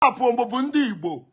apụ bụ ndị Igbo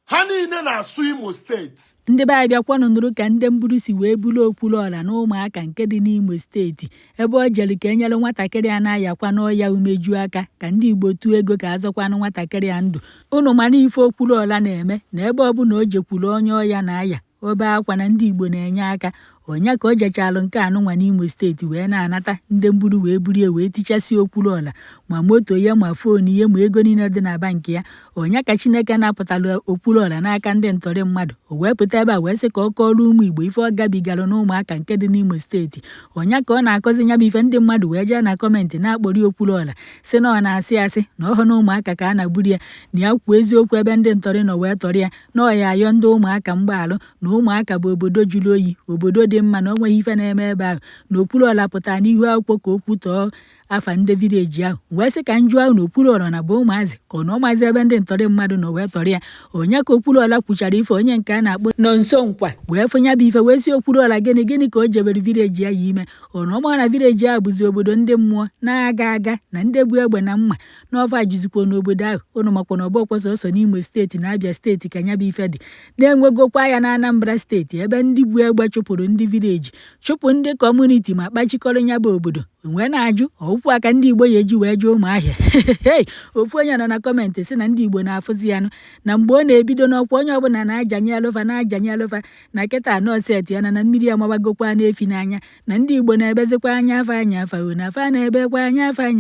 ha niile na-asụ Imo steeti. Ndị be anyị bịakwanụ nụrụ ka ndị mburu si wee bulu Okwuluọra na ụmụaka nke dị n'Imo steeti ebe ọ jere ka enyere nwatakịrị a na-ayakwa n'ọya umeju aka ka ndị Igbo tụọ ego ka azọkwanụ nwatakịrị a ndụ. Unu mana ife Okwuluọra na-eme na ebe ọbụla o jekwuru onye ọya na-aya obe akwa na ndị Igbo na-enye aka. Onya ka o jechalụ nke anụnwa n'Imo steeti wee na-anata ndị mburu wee burie wee tichasị Okwuluọra ma moto ya ma foonu ya ma ego niile dị na bankị ya. Onya ka Chineke napụtara Okwuluọra n'aka ndị ntọrị mmadụ o wee pụta ebe a wee sị ka ọ kọọrọ ụmụ Igbo ife ọ gabigara n'ụmụaka nke dị n'Imo steeti. Onya ka ọ na-akọzi nya bụ ife ndị mmadụ wee jee na kọmentị na-akpọrọ Okwuluọra sị na ọ na-asị asị na ọhụ na ụmụaka ka a na-agburi ya na ya kwuo eziokwu ebe ndị ntọrị nọ wee tọrọ ya na ọ ya ayọ ndị ụmụaka mgbaalụ na ụmụaka bụ obodo jụrụ oyi obodo dị mma na o nweghị ife na-eme ebe ahụ na Okwuluọra pụtara n'ihu akwụkwọ ka okwu tọọ afa ndị vileji ahụ wee sị ka njụ ahụ na Okwuluọra na bụ ụmụazị ka ọ na ọmazị ebe ndị ntọrị mmadụ nọ wee tọrọ ya. Onye ka Okwuluọra kwuchara ife onye nke a na-akpọ nọ nso nkwa wee fụnya bụ ife wee sị Okwuluọra gịnị ka o jebere vileji ya ime ọ na ọma na vileji ahụ bụzi obodo ndị mmụọ na-aga aga na ndị bụ egbe na mma n'ọfa jizikwa n'obodo ahụ. Unu makwa na ọgbọ kwọsọ ọsọ n'Imo steeti na Abia steeti ka nya bụ ife dị na-enwegokwa ya na Anambra steeti ebe ndị bụ egbe chụpụrụ ndị vileji chụpụ ndị kọmuniti ma kpachikọrọ nya bụ obodo wee na-ajụ ọwụpụ aka ndị Igbo ya eji wee jụọ Ụmụahịa. Ofu onye nọ na kọmentị sị na ndị Igbo na-afụzi ya na mgbe ọ na-ebido n'ọkwa onye ọbụla na-ajanye alụfa na kịta anọ set ya na mmiri amabagokwa n'efi n'anya na ndị Igbo na-ebezikwa anya afa na afa na-ebekwa anya afa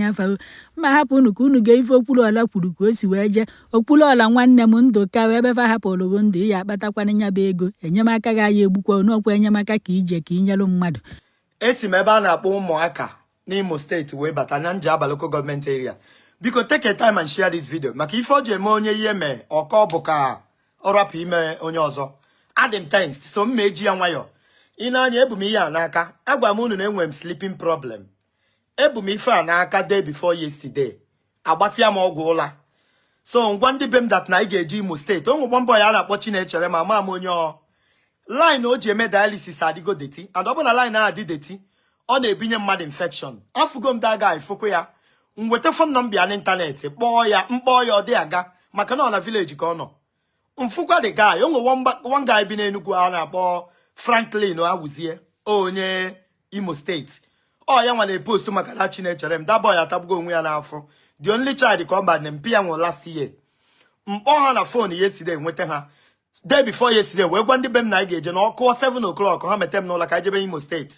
mma hapụ unu ka unu ga-ife Okwuluọra kwuru ka o si wee jee. Okwuluọra nwanne m ndụ ka wee befa hapụrụgo ndụ ya akpatakwana nya bụ ego enyemaka ga ya egbukwa n'ọkwa enyemaka ka ije ka inyelụ mmadụ. Esi m ebe a na-akpọ ụmụaka n'Imo steeti wee bata na Njaba local government area. Biko take a time and share this video maka ife o ji eme onye ihe mee ọkọ bụ ka ọ rapụ ime onye ọzọ. Adị m tensed so m eji ya nwayọ. Ị na-anya ebu m ihe a n'aka agwa m unu na enwe m sleeping problem. Ebu m ife a n'aka day before yesterday agbasịa m ọgwụ ụla. So ngwa ndị be m dat na ị ga-eji Imo steeti onwe gbọmbọ ya na-akpọ Chinechere ma ama m onye ọ line o ji eme dialysis adịgo deti and ọ bụ na line a adị deti ọ na-ebinye mmadụ infection. Afụgo m daga ifụkwu ya mweta fon nọ mbịa n'ịntanetị kpọọ ya ọ dị aga maka na ọ na village ka ọ nọ. Mfụkwa dị guy onwe one guy bi n'Enugu a na-akpọ Franklin Awuzie onye Imo steeti ọ ya nwa na-epost maka na Chinechere m that boy atagbugo onwe ya n'afọ the only child ka ọ ba na mpi ya nwụ last year. Mkpọ ha na phone yesterday nweta ha day before yesterday wee gwa ndị be m na anyị ga-eje na ọkụ 7 o'clock ha mete m n'ụla ka ejebe Imo steeti.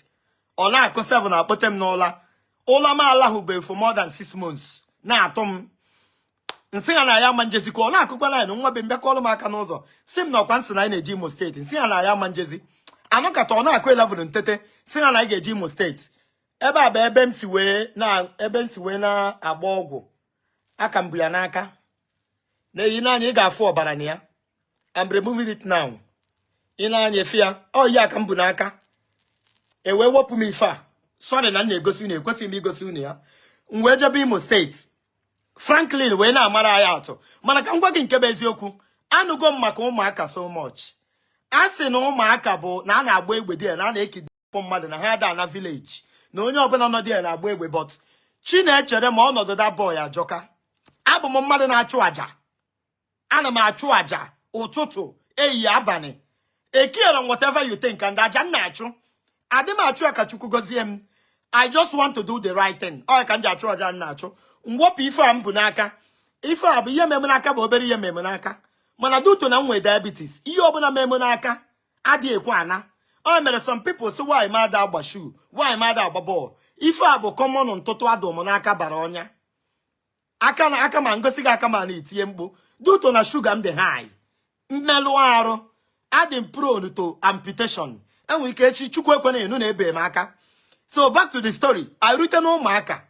Ọ na-akụ 7 akpọte m n'ụla ụla m alahụbeghị for more than 6 months na-atụ m nsị ya na ya ma njezi ka ọ na-akụkwa line nwa be mbịa kọọlụ m aka n'ụzọ si m na ọkwa nsị na anyị na-eji Imo steeti nsị ya na ya ma njezi anọkata ọ na-akụ 11 ntete si ya na anyị ga-eji Imo steeti. Ebe a bụ ebe m si wee na-agba ọgwụ aka mbụ ya n'aka na-eyi n'anya ị ga-afụ ọbara na ya. I'm removing it now. Ị na-anya efe ya ọ yi aka mbụ n'aka e wee wepụ m ife a sorry na na-egosi unu ekwesịghị m igosi unu ya. M wee jebe Imo steeti Franklin wee na-amara ya atụ mana ka m gwa gị nke bụ eziokwu anụgo m maka ụmụaka so much. A sị na ụmụaka bụ na a na-agba egbe dị ya na a na-ekidapụ mmadụ na ha ada na village na onye ọbụla nọ dị ya na-agba egbe but Chinechere ma ọnọdụ da boy ajọka. Abụ m mmadụ na-achụ aja ana m achụ aja ụtụtụ ehihie abalị ekiere m whatever you think and aja m na-achụ adị m achụ ya ka Chukwu gọzie m. I just want to do the right thing. Ọ ka m ji achụ aja m na-achụ mwepụ ife a m bụ n'aka. Ife a bụ ihe meme n'aka bụ obere ihe meme n'aka mana duto na m nwee diabetes ihe ọbụla meme n'aka adịghị ekwe ana. Ọ mere some people sị why ma ada agba shoe why ma ada agba bọọlụ. Ife a bụ common ntụtụ adụ m n'aka bara ọnya aka ma ngosi gị aka ma na-etinye mkpu duto na shuga m dị high mmelụ arụ adị m prone to amputation. Enwe ike echi Chukwu ekwe na enu na-ebe m aka. So back to the story. I rute na ụmụaka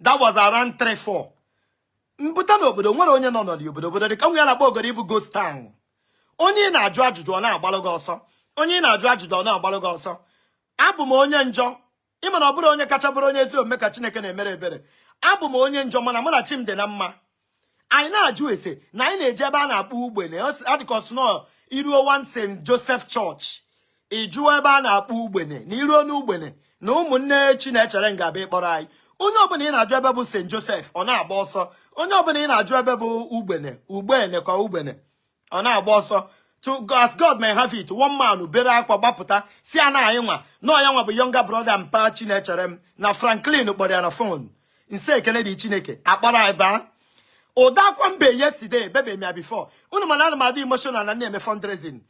that was around 3-4 mpụta n'obodo nwere onye nọ n'ọdị obodo dị ka nwe ya na-akpọ ogoro ibu ghost town. Onye na-ajụ ajụjụ ọ na-agbalụ gị ọsọ onye na-ajụ ajụjụ ọ na-agbalụ gị ọsọ. Abụ m onye njọ ịma na ọ bụrụ onye kacha bụrụ onye ezi omume ka Chineke na-emere ebere. Abụ m onye njọ mana mụ na chi m dị na mma. Anyị na-ajụ ese na anyị na-eje ebe a na-akpọ ugbene adịka sno iruo one St. Joseph Church ịjụọ ebe a na-akpọ ugbene na iruo n'ugbene na ụmụnne Chinechere ga-abịa ịkpọrọ anyị onye ọbụla ị na-ajụ ebe bụ St. Joseph ọ na-agba ọsọ, onye ọbụla ị na-ajụ ebe bụ ugbene ka ugbene ọ na-agba ọsọ. To as God may have it, one man bere akwa gbapụta si ana anyị nwa no ya nwa bụ younger brother mpa Chinechere m na Franklin kpọrọ ya na phone nse ekele dị Chineke akpara anyị baa ụda akwa mbe yesterday bebe mia before unu mana ana m adị emotional na na-eme fundraising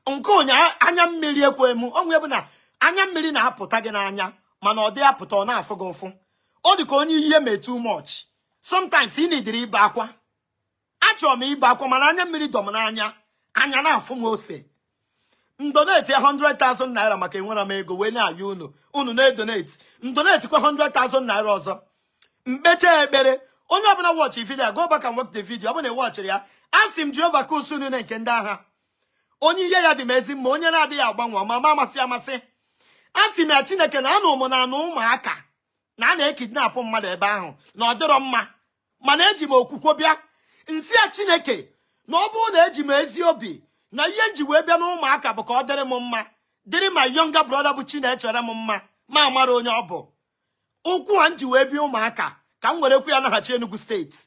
nke onye anya mmiri ekwe m onwe bụ na anya mmiri na-apụta gị n'anya mana ọ dị apụta ọ na-afụ gị ụfụ ọ dị ka onye ihe mee too much sometimes ị na-ediri ibe akwa achọrọ m ibe akwa mana anya mmiri dọm n'anya anya na-afụ m ose ndonate 100,000 naira maka enwere m ego wee na-ayọ unu na-edonate ndonate kwa 100,000 naira ọzọ mkpeche ekpere onye ọbụla watch video go back and watch the video ọ bụ na watchiri ya asị m Jehova ka usu niile nke ndị agha onye ihe ya dị m ezi mma onye na-adịghị agbanwe ma amasị amasị asị m ya Chineke na anụ ụmụ na anụ ụmụaka na a na-ekidnapụ mmadụ ebe ahụ na ọ dịrọ mma mana eji m okwukwo bịa nsị ya Chineke na ọ bụrụ na eji m ezi obi na ihe nji wee bịa n'ụmụaka bụ ka ọ dịrị m mma dịrị ma younger brother bụ Chinechere m mma ma amara onye ọ bụ ụkwụ a nji wee bịa ụmụaka ka m werekwu ya naghachi Enugu steeti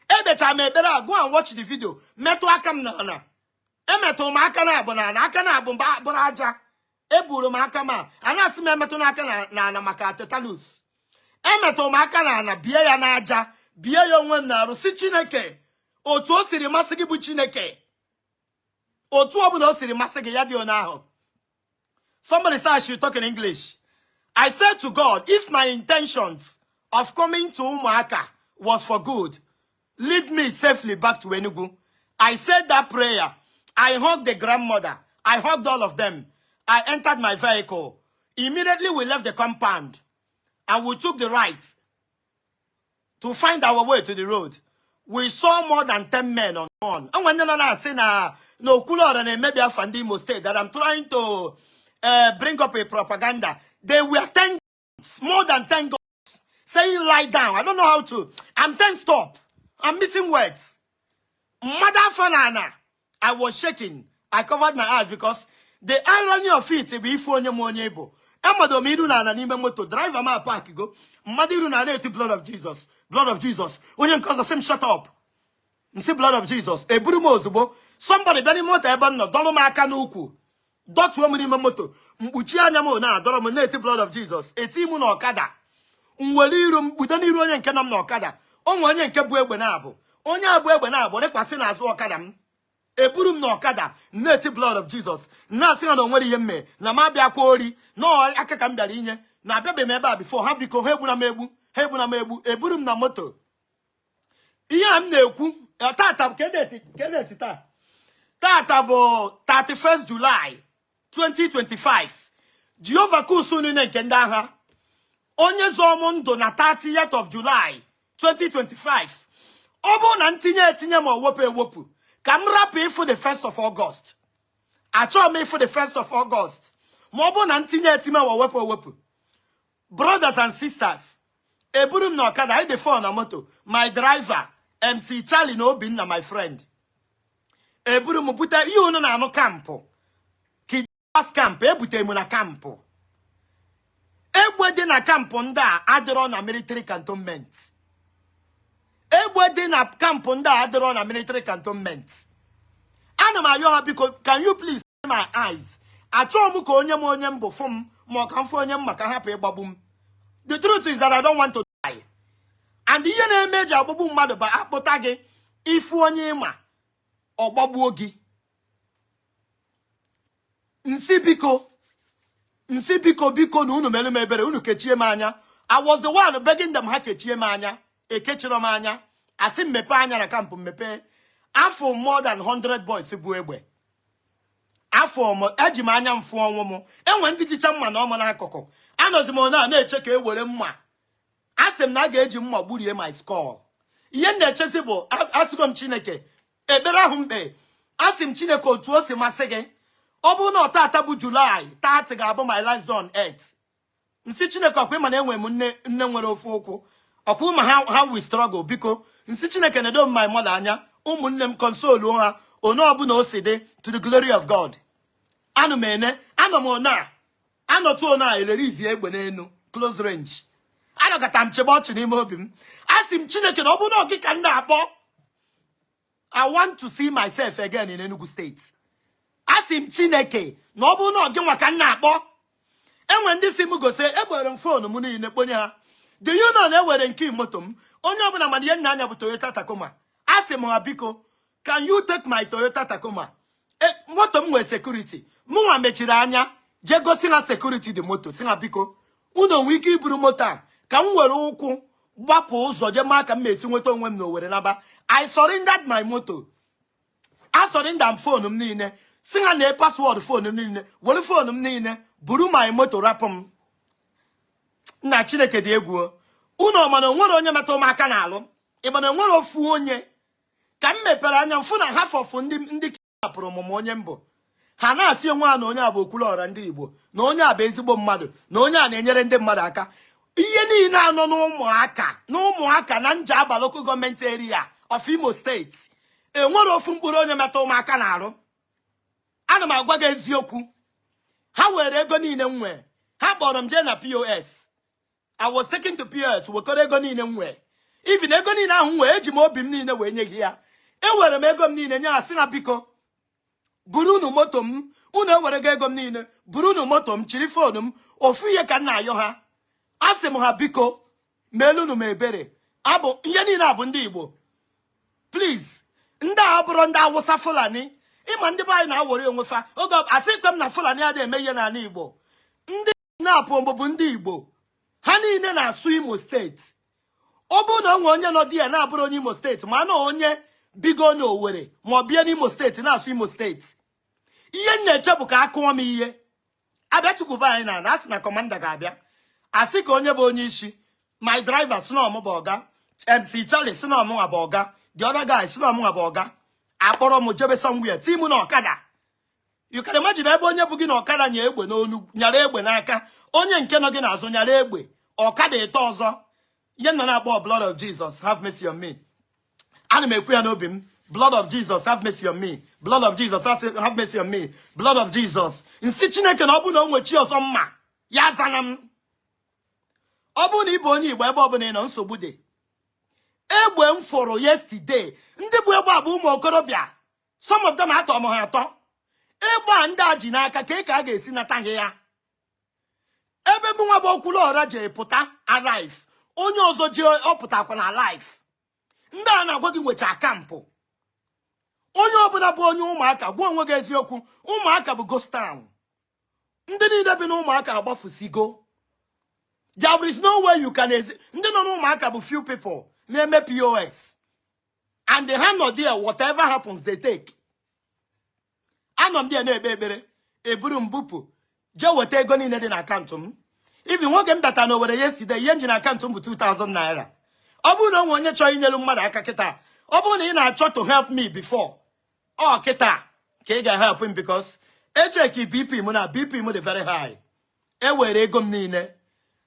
ebechara m ekpere agụ and watch the video metụ aka m n'ala emetụ m aka na abụ n'ala aka na abụ bụrụ aja eburu m aka ma a na-asị m emetụ n'aka n'ala maka tetanus emetụ m aka n'ala bie ya n'aja bie ya onwe m na-arụ si Chineke otu o siri masị gị bụ Chineke otu ọbụla o siri masị gị ya dị onye ahụ. Somebody said I should talk in English. I said to God, if my intentions of coming to Umuaka was for good, lead me safely back to Enugu. I said that prayer. I hugged the grandmother. I hugged all of them. I entered my vehicle. Immediately we left the compound and we took the right to find our way to the road. We saw more than 10 men on one. And when I say no cooler than a maybe a Fandimo state that I'm trying to bring up a propaganda, they were 10 more than 10 guns saying lie down. I don't know how to. I'm 10 stop. I'm missing words. Mother Fanana. I was shaking. I covered my eyes because the irony of it be if onye mo nyebo. Amado miru na na nime moto driver ma park go. Madiru na na blood of Jesus. Blood of Jesus. Onye cause the same shut up. Nsi blood of Jesus. Eburu mo ozugbo. Somebody beni moto ebe no dolo ma aka n'ukwu. Dot wo nime moto. Mkpuchi anya mo na adoro mo na blood of Jesus. Eti mu na okada. Nwere iru mkpudo n'iru onye nke nọ na okada. Onwe onye nke bu egbe na abụ. Onye abu egbe na abụ lekwasị n'azụ okada m. Eburu m na okada neti blood of Jesus. Na asị na onwere ihe mme na ma bịa kwa ori no aka ka m bịara inye na abịabe m ebe a before ha biko ha egbuna m egbu eburu m na moto. Ihe a m na-ekwu tata bụ kedeti tata bụ 31st July 2025. Jehova kusu niile nke ndị agha onye zọọ m ndụ na 30th of July 2025. Ọ bụ na etinye ma ewepụ ka m rapụ ịfụ the 1st of August. Achọọ m ịfụ the 1st of August. Ma ọ bụ na etinye ma ewepụ. Brothers and sisters, eburu m na ọkada I dey phone na moto. My driver, MC Charlie na Obinna, my friend. Eburu m bute ihe unu na anụ kampụ. Kidas camp ebute m na kampụ. Egbe dị na kampụ ndị a adịrọ na military cantonment. Egbe dị na kampụ ndị a adịrọ na military cantonment. Ana m ayọ ha biko, can you please see my eyes? Achọọ m ka onye m bụ fụ m ma ọ ka m fụ onye m maka hapụ ịgbagbu m. The truth is that I don't want to die. And ihe na-eme eji agbagbu mmadụ bụ akpụta gị ifu onye ịma ọ gbagbuo gị. Nsi biko na unu mere m ebere unu kechie m anya. I was the one begging them ha kechie m anya. Ekechiro m anya. Asị mmepe anya na kampụ mmepe. Afọ more than 100 boys bu egbe. Afọ m eji m anya mfu ọnwụ m. Enwe ndị jicha mma na ọma n'akụkụ. Anọzi m na-eche ka e were mma. Asị m na a ga-eji mma gburie my skull. Ihe na-echezi bụ asịgo m Chineke ekpere ahụ mkpe. Asị m Chineke otu o si masị gị. Ọ bụrụ na ọtata bụ July 30 ga-abụ my last day on earth. Nsi Chineke ọkwa ịma na enwe m nne nwere ofe ụkwụ. Ọkwa ụma ha we struggle biko. Nsi Chineke na-edo m my mother anya. Ụmụnne m console ha. Ono ọbụna o si dị to the glory of God. Anụ m ene. Anọ m ona. Anọtụ ona elerizi egbe n'enu. Close range. anọkọta m chebe ọchị n'ime obi m asị m Chineke na ọ bụrụ na gị ka m na-akpọ. I want to see myself again in Enugu State. Asị m Chineke na ọ bụrụ na gị nwa ka m na-akpọ. Enwe ndị si m gose egbere m fonu m niile kponye ha. Do you know na ewere nke moto m onye ọbụla mana ihe nna anya bụ Toyota Tacoma. Asị m ha biko, can you take my Toyota Tacoma? Moto m nwere security. Mụnwa mechiri anya je gosi ha security dị moto. Si ha biko, unu nwee ike iburu moto a ka m were ụkwụ gbapụ ụzọ je maa ka m esi nweta onwe m na Owerri naba. I surrendered my moto. I surrendered phone m niile. Si ha na password phone m niile. Were phone m niile buru my moto rapụ m. Nna Chineke dị egwu. Unu mana onwere onye metụ m aka n'alụ. Ị mana onwere ofu onye ka m mepere anya mfụ na half of ndị kidnapụrụ ọmụmụ onye mbụ. Ha na-asị onwe ha na onye a bụ Okwuluọra ndị Igbo, na onye a bụ ezigbo mmadụ, na onye a na-enyere ndị mmadụ aka. Ihe niile anọ n'ụmụaka na Njaba local government area of Imo State. Enwere ofu mkpụrụ onye metụ m aka n'arụ. Ana m agwa gị eziokwu. Ha were ego niile m nwee. Ha kpọrọ m jee na POS. I was taken to POS wekọrọ ego niile m nwee. Even ego niile ahụ nwee eji m obi m niile wee nye gị ya. Ewere m ego m niile nye ha sị na biko buru unu moto m. Unu ewere ego m niile buru unu moto m chiri fonu m. Ofu ihe ka m na-ayọ ha. Asị m ha biko meelu unu m ebere. Abụ ihe niile abụ ndị Igbo. Please, ndị a bụrụ ndị Awụsa Fulani. Ịma ndị be anyị na-awọrị onwe fa. Oge asị kwe m na Fulani adịghị eme ihe n'ala Igbo. Ndị na-apụ mbụ bụ ndị Igbo. Ha niile na-asụ Imo steeti. Ọ bụrụ na onwe onye nọ di ya na-abụrụ onye Imo steeti ma na onye bigo na Owerri ma ọ bịa n'Imo steeti na-asụ Imo steeti. Ihe m na-eche bụ ka akụọ m ihe. Abịa chukwuba anyị na asị na kọmanda ga-abịa. Asị ka onye bụ onye isi. My driver si na ọmụ bụ ọga. MC Charlie si na ọmụ bụ ọga. The other guy si na ọmụ bụ ọga. Akpọrọ m jebe somewhere. Timu na ọkada. You can imagine ebe onye bụ gị na ọkada nye egbe n'onu nyara egbe n'aka. Onye nke nọ gị n'azụ nyara egbe. Ọkada ete ọzọ. Ihe nọ na-akpọ blood of Jesus have mercy on me. Ana m ekwu ya n'obi m. Blood of Jesus have mercy on me. Blood of Jesus have mercy on me. Blood of Jesus. Nsi Chineke na ọ bụ na o nwe chi ọzọ mma. Ya zana m. Ọ bụ na ị bụ onye Igbo ebe ọ bụla ị nọ nsogbu dị. Egbe m fụrụ yesterday. Ndị bụ egbe a bụ ụmụ okorobịa. Some of them atọ m ha atọ. Egbe a ndị a ji n'aka ka a ga-esi nata gị ya. Ebe bụ nwa bụ Okwuluọra ji pụta alive. Onye ọzọ ji ọpụtakwa na alive. Ndị a na-agwa gị nwecha akampụ. Onye ọbụla bụ onye ụmụaka gwa onwe gị eziokwu. Ụmụaka bụ ghost town. Ndị niile bi na ụmụaka agbafusigo. There is no way you can ndị nọ n'ụmụaka bụ few people na-eme POS. And they have no deal. Whatever happens, they take. Anọ m dị na-ekpe ekpere. Eburu m bupụ. Je weta ego niile dị na akaụntụ m. Ibi nwoke m bata na Owerri yesterday, ihe nji na akaụntụ m bụ 2,000 naira. Ọ bụrụ na onwe onye chọrọ inyelu mmadụ aka kịta. Ọ bụrụ na ị na-achọ to help me before. Ọ kịta ka ị ga-help him because echeki BP m na BP m dị very high. Ewere ego m niile.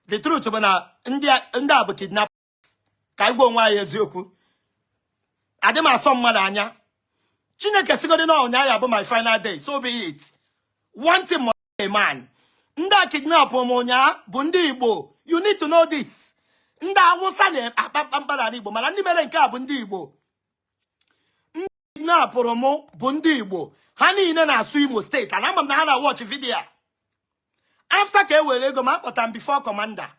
The truth bụ na ndị a bụ kidnappers. Ka anyị gwa onwe anyị eziokwu. Adị m asọ mmadụ anya. Chineke sigodi na ọnya ya bụ my final day. So be it. One thing must be a man. Ndị a kidnap m ụnya bụ ndị Igbo. You need to know this. Ndị Awụsa na-akpa mkpara n'Igbo mana ndị mere nke a bụ ndị Igbo. Ndị kidnapụrụ m bụ ndị Igbo. Ha niile na-asụ Imo steeti. And ama m na ha na-watch video. After ka ewere ego m akpọta m before commander.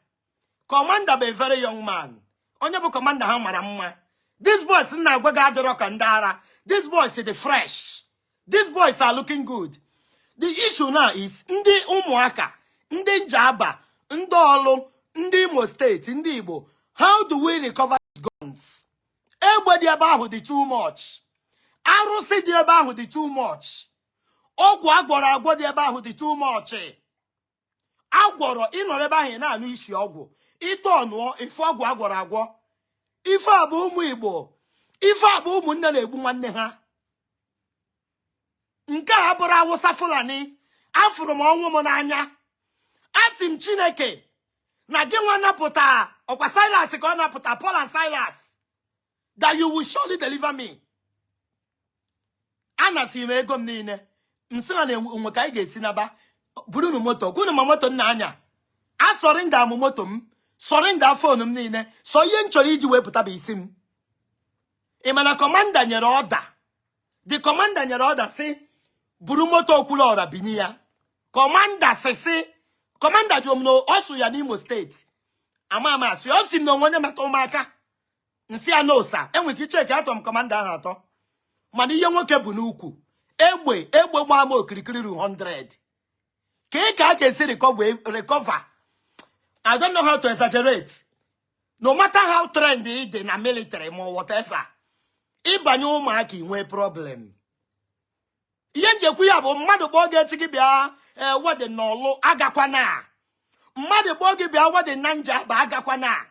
Commander bụ a very young man. Onye bụ commander ha mara mma. These boys na-agwa gị adịrọ ka ndị ara. These boys dey fresh. These boys are looking good. The issue now is ndị ụmụaka, ndị Njaba, ndị Ọlụ, ndị Imo State, ndị Igbo. How do we recover these guns? Egbe dị ebe ahụ dị too much. Arụsị dị ebe ahụ dị too much. Ọgwụ agwọrọ agwọ dị ebe ahụ dị too much. Agwọrọ ịnọrọ ebe ahụ na-anụ isi ọgwụ. Ite ọnụọ ife ọgwụ agwọrọ agwọ. Ife a bụ ụmụ Igbo. Ife a bụ ụmụnne na-egbu nwanne ha. Nke a bụrụ Awụsa Fulani. Afụrụ m ọnwụ m n'anya. Asị m Chineke na gị nwa napụta ọkwa Silas ka ọ napụta Paul and Silas. That you will surely deliver me. Anasị m ego m niile. M sị na enwe ka anyị ga-esi naba. Buru m moto. Kwunu ma moto nna anya. Asọrị ndị amụ moto m. surrender phone m niile so ihe nchọrọ iji wepụta bụ isi m. Ị ma na commander nyere order. The commander nyere order si buru moto Okwuluora binye ya. Commander si commander jụrụ m na ọ sụ ya n'Imo steeti. Ama asị o si m na onye metụ ụmụaka. Nsị ya n'osa enwe ike iche ka atọ m commander ahụ atọ. Mana ihe nwoke bụ n'ukwu. Egbe gbaa m okirikiri ru 100. Ka a ga-esi recover. I don't know how to exaggerate. No matter how trendy it is in the military or whatever. Ịbanye ụmụaka inwe problem. Ihe njekwu ya bụ mmadụ kpọọ gị echi gị bịa wede n'ọlụ agakwana. Mmadụ kpọọ gị bịa wede na nja bụ agakwana.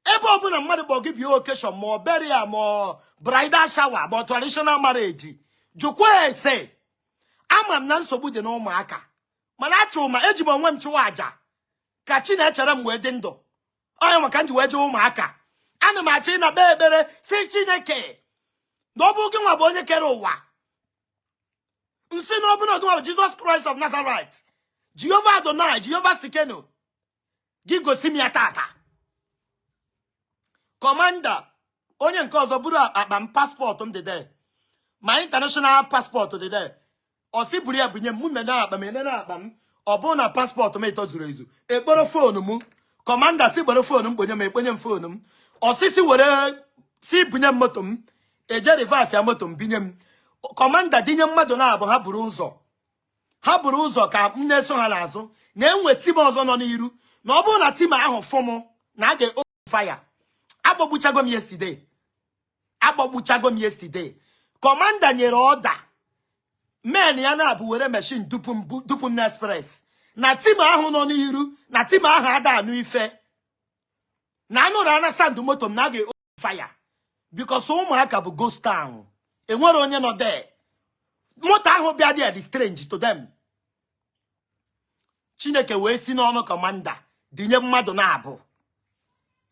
Ebe ọbụla mmadụ kpọọ gị bịa occasion ma burial ma bridal shower ma traditional marriage. Jụkwa ese. Ama m na nsogbu dị n'ụmụaka. Mana achụ ma eji m onwe m chụwa aja. Ka Chinechere m wee dị ndụ. Onye maka nji wee jee ụmụaka. Ana m achị na kpee ekpere si Chineke na ọ bụ gị nwa bụ onye kere ụwa. Nsị na ọ bụ na gị nwa bụ Jesus Christ of Nazareth. Jehovah Adonai, Jehovah Sikeno. Gị gosi m ya tata. Commander, onye nke ọzọ buru akpa m passport m dị there. My international passport dị there. Ọ sị buru ya bunye m mụ mena akpa m enene akpa m. Ọ bụ na passport m etozuru ezu. Ekporo phone m. Commander si gboro phone m kponye m ekponye m phone m. Osisi were si bunye m moto m. Eje reverse ya moto m binye m. Commander dinye mmadụ na-abụ ha buru ụzọ. Ha buru ụzọ ka m na-eso ha n'azụ. Na-enwe tim ọzọ nọ n'iru. Na ọ bụrụ na tim ahụ fụ m na a ga-open fire. Agbagbuchago m yesterday. Commander nyere order. Men ya na-abụ were machine dupu m na express. Na tim ahụ nọ n'iru. Na tim ahụ ada anụ ife. Na anụrụ ana sand moto m na ga fire because ụmụaka bụ ghost town. Enwere onye nọ there. Moto ahụ bịa dị strange to them. Chineke wee si n'ọnụ commander dinye mmadụ na-abụ.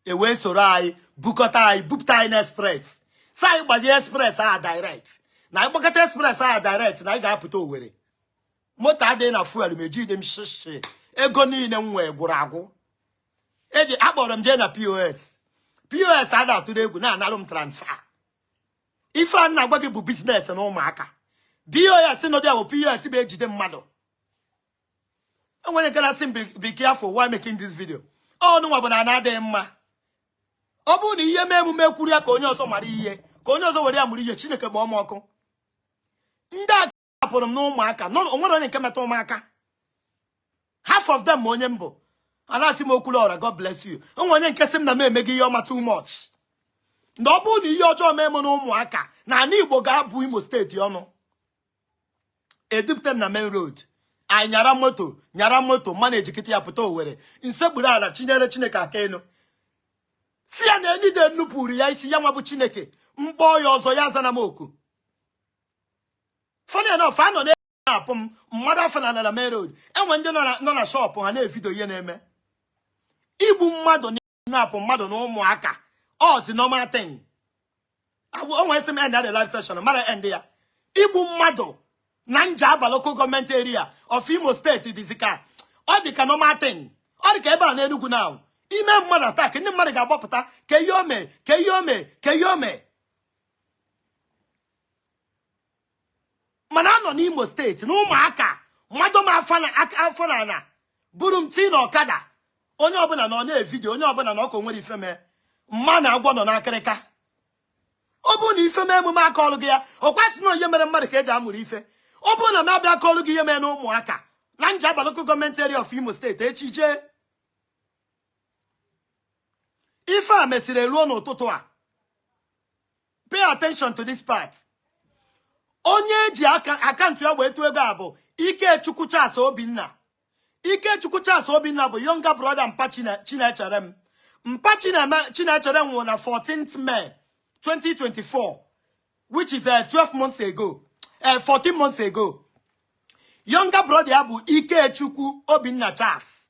E wee soro anyị bukọta anyị bupụta anyị na express. Sa anyị gbazie express a direct. Na anyị gbakọta express a direct na anyị ga-apụta Owerri. Moto adịghị na fuel mejide m shishi. Ego niile m nwee gwụrụ agwụ. Akpọrọ m jee na POS ada atụrụ egwu na-analụ m transfer. Ife a na-agwa gị bụ business na ụmụaka. POS nọdụ ya bụ POS bụ ejide mmadụ. Enwere nke na-asị m be careful why making this video. Ọnụ nwa bụ na na-adịghị mma. Ọ bụrụ na ihe mee emume kwuru ya ka onye ọzọ mara ihe ka onye ọzọ were ya mụrụ ihe Chineke gba ọma ọkụ. Ndị a hapụrụ m n'ụmụaka onwere onye nke metụ ụmụaka. Half of them ma onye mbụ. Anasị m Okwuluora, God bless you. Onye nke sị m na m emego ihe ọma too much. Ndị ọ bụrụ na ihe ọjọọ mee m n'ụmụaka na ana Igbo ga-abụ Imo steeti ọnụ. Edupụta m na main road. Anyị nyara moto mana ejikịta ya pụta Owerri. Nsegburu ala chinyere Chineke aka enu. Si ya na enide nnupụrụ ya isi ya nwa bụ Chineke. Mkpọ ya ọzọ ya zana m oku. Funny enough, anọ na-apụ m mmadụ afọ na main road. Enwe ndị nọ na shop ha na-evidio ihe na-eme. Igbu mmadụ na-apụ mmadụ na ụmụaka. Ozi normal thing. Onwe esi m end the live session mara end ya. Igbu mmadụ na Njaba local government area of Imo State dizika. Ọ dị ka normal thing. Ọ dị ka ebe a na Enugu now. Ime mmadụ attack ndị mmadụ ga-agbapụta ke ihe ome. Mana anọ n'Imo steeti na ụmụaka mmadụ m afọ na ana buru m tii na ọkada. Onye ọbụla nọ na-evidio onye ọbụla na ọkụ nwere ife mee. Mma na agwọ nọ n'akịrịka. Ọ bụrụ na ife mee emume aka ọlụ gị ya ọ kwasị na onye mere mmadụ ka eji amụrụ ife. Ọ bụrụ na m abịa aka ọlụ gị ihe mee na ụmụaka na Njaba local government area of Imo steeti echi jee. Ife a mesịrị eruo n'ụtụtụ a. Pay attention to this part. Onye eji akaụntụ ya wee tụọ ego a bụ Ikechukwu Charles Obinna. Ikechukwu Charles Obinna bụ younger brother Mpa Chinechere m. Mpa Chinechere m nwụrụ na 14th May 2024, which is 12 months ago. 14 months ago. Younger brother ya bụ Ikechukwu Obinna Charles.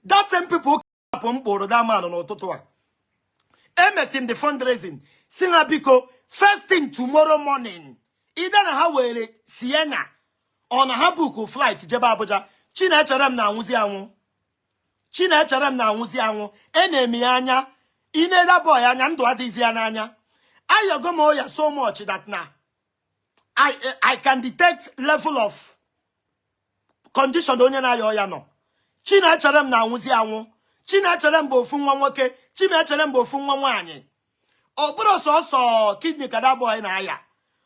That same people kapụ mkpụrụ that man n'ụtụtụ a. Emesim the fundraising. Si na biko, first thing tomorrow morning. Either na ha were Sienna or na ha book flight jebe Abuja. Chinechere m na anwụzi anwụ. Chinechere m na anwụzi anwụ enemi ya anya ineda boy anya ndụ adịghịzi ya n'anya. Ayogo m oya so much that na I can detect level of condition onye na ayo ya no. Chinechere m na anwụzi anwụ. Chinechere m bụ ofu nwa nwoke, Chinechere m bụ ofu nwa nwaanyị. Ọ bụrụ sọsọ kidney ka that boy na aya.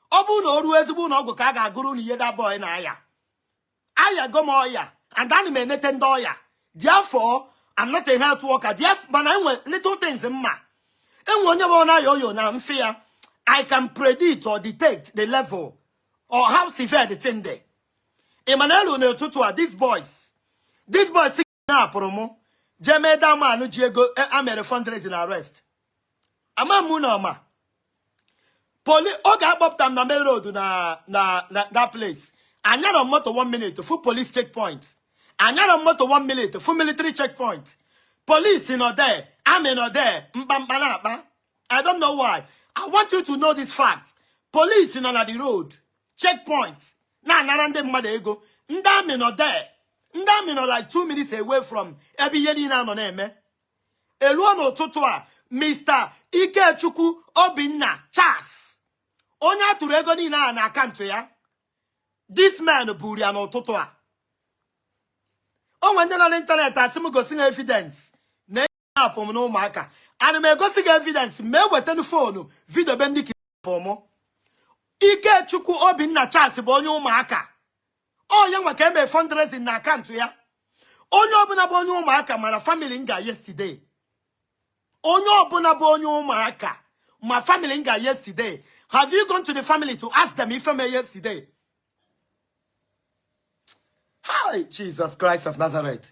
Ọ bụ na o ruo ezigbo na ọgwụ ka a ga-agụrụ na ihe that boy na aya. Ayogo m oya and then me nete ndị oya. Therefore, I'm not a health worker. Therefore, but I want little things in ma. And when you na fear, I can predict or detect the level or how severe the thing there. Emmanuel Tutua, these boys sing na promo. Jeme dama anu Diego amere fundraising arrest. Ama muna ma. Poli oga bop tam na main road na that place. Anyara moto 1 minute full police checkpoint. Anyara moto 1 minute full military checkpoint. Police in or there, I'm in or there. I don't know why. I want you to know this fact. Police in on the road, checkpoint. Na narande mmadụ ego. Ndam in or there. Ndam in or like 2 minutes away from every yedi na no neme. Eluono totoa, Mr. Ikechukwu Obinna Charles. Onya to ego ni na account ya. This man buri ano totoa. O wende na internet asimu gosi evidence. Na apom no maka. And me gosi evidence me wetenu phone video bendi ki pomo. Ikechukwu Obinna Charles bụ onye ụmụaka. O ya nwa ka eme fundraising na account ya. Onye ọbụla bụ onye ụmụaka mara family nga yesterday. Onye ọbụla bụ onye ụmụaka ma family nga yesterday. Have you gone to the family to ask them if me yesterday? Hi, Jesus Christ of Nazareth.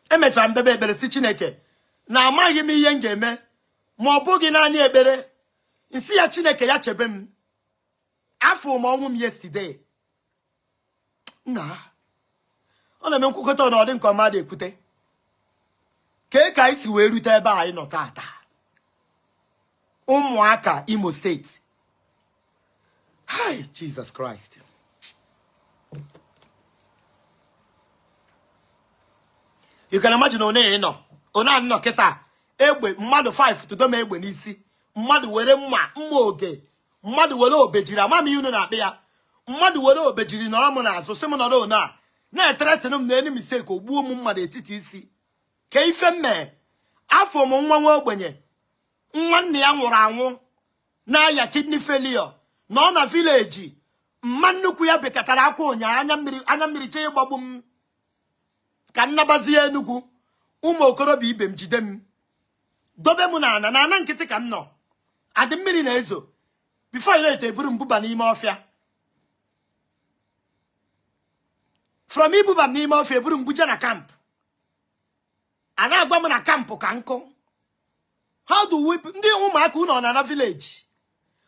Emecha mbebe ebere si Chineke. Na amaghị m ihe m ga-eme. Ma ọ bụghị naanị ebere. Nsi ya Chineke ya chebe m. Afọ m ọnwụ m yesterday. Na. Ọ na-eme nkwukọta na ọ dị nke ọma dị ekwute. Ka ka isi wee rute ebe anyị nọ tata. Ụmụaka Imo State. Hi, Jesus Christ. You can imagine one no. Ona no keta. Egbe mmadu 5 to dome egbe n'isi. Mmadu were mma oge. Mmadu were obejiri amami unu na akpe ya. Mmadu were obejiri na ọmụ na azụ sị m nọrọ na. Na threaten m na any mistake ogbuo m mmadu etiti isi. Ka ife mme. Afọ m nwa nwa ogbenye. Nwanne ya nwụrụ anwụ. Na ya kidney failure. Na ọ na village. Mma nnukwu ya bekatara akwa ụnya anya mmiri che ịgbagbu m. Ka nnabazie Enugu ụmụ okorobịa ibe m jide m dobe m na ana nkịtị ka m nọ adị mmiri na ezo before you know eburu m buba n'ime ọfịa from ibuba m n'ime ọfịa eburu m buje na camp ana agwa m na camp ka nkụ how do we ndị ụmụaka ụnọ na village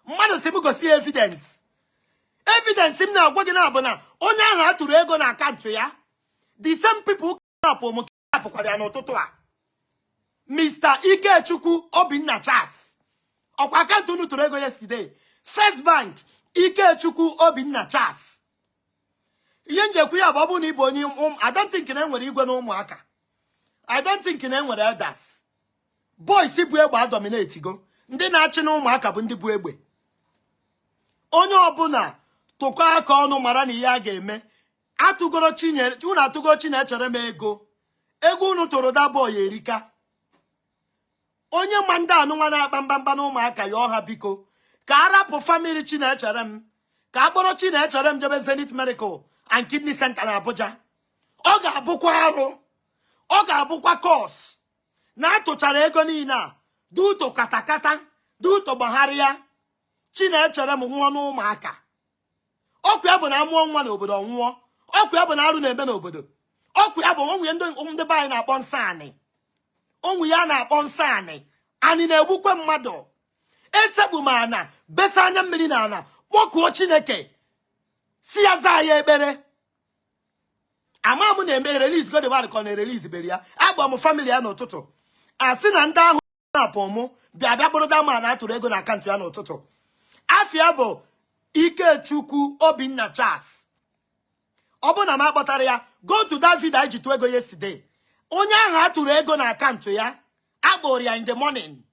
mmadụ si m gosi evidence m na-agwa gị na abụ na onye ahụ atụrụ ego na akaụntụ ya. The same people Mr. Ikechukwu Obinna Charles. Ọkwa akaụntụ unu tụrụ ego yesterday. First Bank Ikechukwu Obinna Charles. Ihe njekwu ya bụ ọ bụ na ịbụ onye I don't think na enwere igwe na ụmụaka. I don't think na enwere elders. Boys bụ egbe a dominate go. Ndị na-achị na ụmụaka bụ ndị bụ egbe. Onye ọbụla tụkọ aka ọnụ mara na ihe a ga-eme. Atụgoro unu atụgo Chinechere m ego unu tụrụ dabo ya erika. Onye ma ndị anụ nwa na-akpa mbamba na ụmụaka ya ọha biko ka arapụ family Chinechere m ka akpọrọ Chinechere m jebe Zenith Medical and Kidney Center na Abuja. Ọ ga-abụkwa arụ, ọ ga-abụkwa kọs na atụchara ego niile a duto katakata duto gbagharịa Chinechere m nwụọ n'ụmụaka. Ọkụ ya bụ na amụọ nwa n'obodo ọnwụọ. Ọkụ ya bụ na arụ na-eme n'obodo. Ọkụ ya bụ onwe ndị be anyị na-akpọ nsọ anị. Onwe ya na-akpọ nsọ anị. Anyị na-egbukwe mmadụ. Esekpu m ana besa anya mmiri na ana kpọkuo Chineke si ya zaa ya ekpere. Ama m na-eme release God word ka ọ na-release beri ya. Agba m family ya n'ụtụtụ. Asị na ndị ahụ na-apụ mụ bịa kpụrụ dama na atụrụ ego na akaụntụ ya n'ụtụtụ. Afịa bụ Ikechukwu Obinna Charles. Ọ bụ na m akpọtara ya go to that video I ji tụọ ego yesterday. onye ahụ atụrụ ego na akaụntụ ya akpọrọ ya in the morning.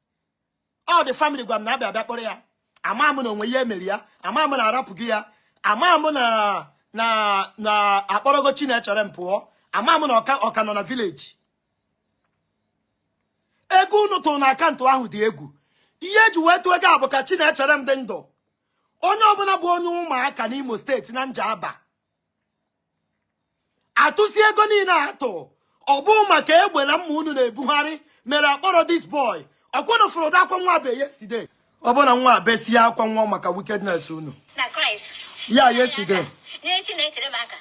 All the family gwam na abịa abịa kpọrọ ya. Ama m na onwe ya emeri ya, ama m na arapụghị ya, ama m na akpọrọgo Chinechere m pụọ, ama m na ọka nọ na village. Ego unu tụrụ na akaụntụ ahụ dị egwu. Ihe eji wee tụọ ego a bụ ka Chinechere m dị ndụ. Onye ọbụla bụ onye ụmụaka n'Imo steeti na Njaba atụsi ego niile atụ. Ọ bụ maka egbe na mma unu na-ebugharị mere akpọrọ this boy. Ọkwụnụ fụrụ ụdị akwa nwa be yesterday. Ọ bụ na nwa be si akwa nwa maka wickedness unu. Na Christ. Ya yesterday. Ne Chinechere m aka.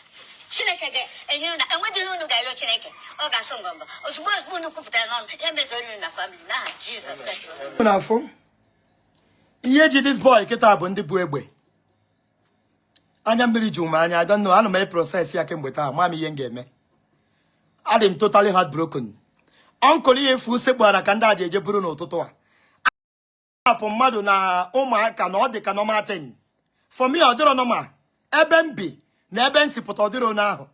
Chineke ga-enyere na enwedịghị unu ga-arịọ Chineke. Ọ ga-asụ ngọngọ. Ozugbo unu kwupụtara n'ọnụ, ya mezoro unu na family n'aha Jesus Christ. N'afọ. Ihe ji this boy kịta bụ ndị bụ egbe. Anya mmiri ju m anya. I don't know. Ana m process ya kemgbe taa. Ma m ihe m ga-eme. I'm totally heartbroken. Uncle ihe fu sekpara ka ndị aja eje buru n'ụtụtụ a. Apụ mmadụ na ụmụaka na ọ dị ka normal thing. For me ọ dịrọ normal. Ebe m bi na ebe m si pụta ọ dịrọ n'ahụ.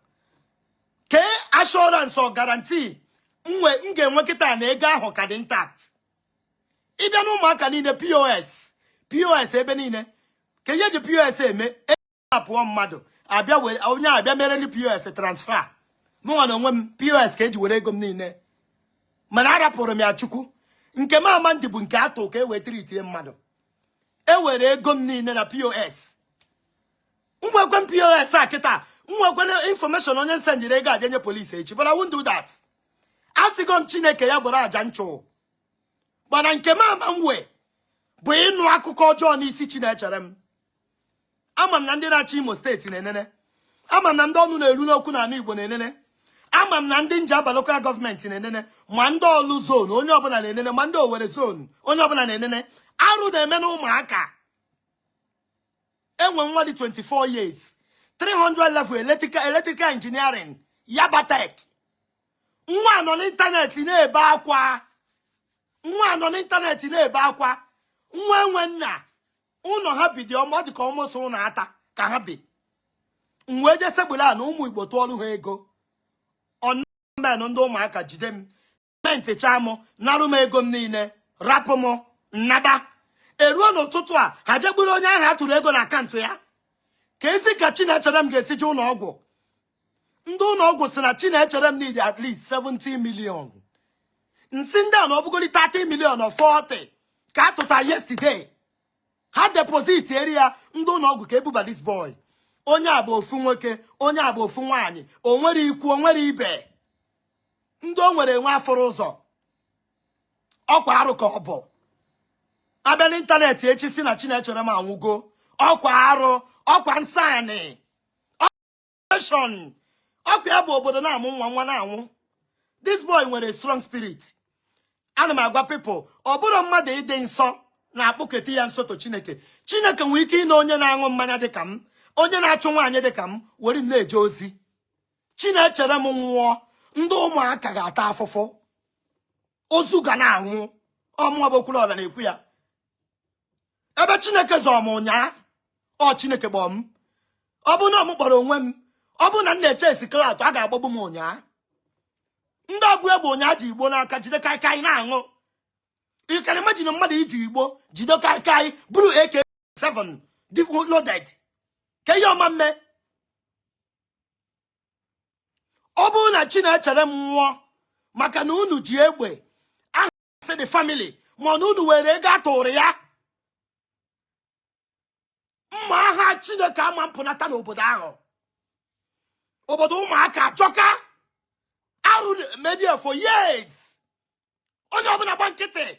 Ke assurance or guarantee m ga-enwe kịta na ego ahụ ka dị intact. Ịbịa na ụmụaka niile POS ebe niile. Ka ihe ji POS eme apụọ mmadụ abịa were onye abịa mere ndị POS transfer. Mụnwa na onwe m POS ka eji were ego m niile. Mana arapụrụ m ya Chukwu. Nke m ama ndị bụ nke atụ ka e wee treatie mmadụ. E were ego m niile na POS. Nwekwe m POS a kịta. Nwekwe information onye nsendịrị ego aja nye polisi echi. But I won't do that. Asịgo m Chineke ya bụrụ aja nchụ. Mana nke m ama m wee bụ ịnụ akụkọ ọjọọ n'isi Chinechere m. Ama m na ndị na-achị Imo steeti na-enene. Ama m na ndị ọnụ na-eru n'okwu na anụ Igbo na-enene. Ama m na ndị Njaba local government na-enene. Ma ndị Olu zone onye ọbụla na-enene. Ma ndị Owerri zone onye ọbụla na-enene. Arụ na-eme na ụmụaka. Enwe nwa dị 24 years. 300 level electrical engineering. Yabatek. Nwa nọ n'ịntanetị na-ebe akwa. Nwa nọ n'ịntanetị na-ebe akwa. Nwa enwe nna. Ụnọ ha bi dị ọma dị ka ọmụsụ ụnọ ata ka ha bi. Mwe je segbula na ụmụ Igbo tụọrụ ha ego. Ọnụmenụ ndị ụmụaka jide m. Mentecha m narụ m ego m niile. Rapụ m nnaba. Eruo n'ụtụtụ a ha jegburu onye ahụ atụrụ ego na akaụntụ ya. Ka ezi ka Chinechere m ga-esi je ụlọ ọgwụ. Ndị ụlọ ọgwụ si na Chinechere m need at least 70 million. Nsị ndị a na ọbụgodi 30 million or 40 ka atụta yesterday. Ha deposit area ndị ụlọ ọgwụ ka ebuba this boy. Onye a bụ ofu nwoke, onye a bụ ofu nwaanyị. O nwere ikwu, o nwere ibe. Ndị o nwere nwe afọrọ ụzọ. Ọkwa arụ ka ọ bụ. Abịa n'ịntanetị echi si na Chinechere m anwụgo. Ọkwa arụ, ọkwa nsani. Ọkwa ya bụ obodo na-amụ nwa na-anwụ. This boy nwere strong spirit. Ana m agwa people, ọ bụrụ mmadụ ịdị nsọ na-akpụketa ya nso to Chineke. Chineke nwere ike ịnọ onye na-aṅụ mmanya dịka m, onye na-achụ nwaanyị dịka m, were m na-eje ozi. Chinechere m nwụọ, ndị ụmụaka ga-ata afụfụ. Ozu ga na-anwụ. Ọmụwa bụ Okwuluọra na-ekwu ya. Ebe Chineke zọọ m ụnyaa, ọ Chineke kpọọ m. Ọ bụ na m kpọrọ onwe m, ọ bụ na m na-eche esikrat a ga-agbagbu m ụnyaa. Ndị ọgụ egbe ụnyaa ji Igbo n'aka jide kaikai na-aṅụ. You can imagine mmadụ iji Igbo jide kaikai bụrụ AK-7 loaded. Ka ihe ọma mme. Ọ bụrụ na Chinechere m nwụọ maka na unu ji egbe ahụ sị the family ma na unu were ego atụrụ ya. Mma agha Chineke ama mpụnata n'obodo ahụ. Obodo ụmụaka achọka. Arụ media for years. Onye ọbụla gba nkịtị.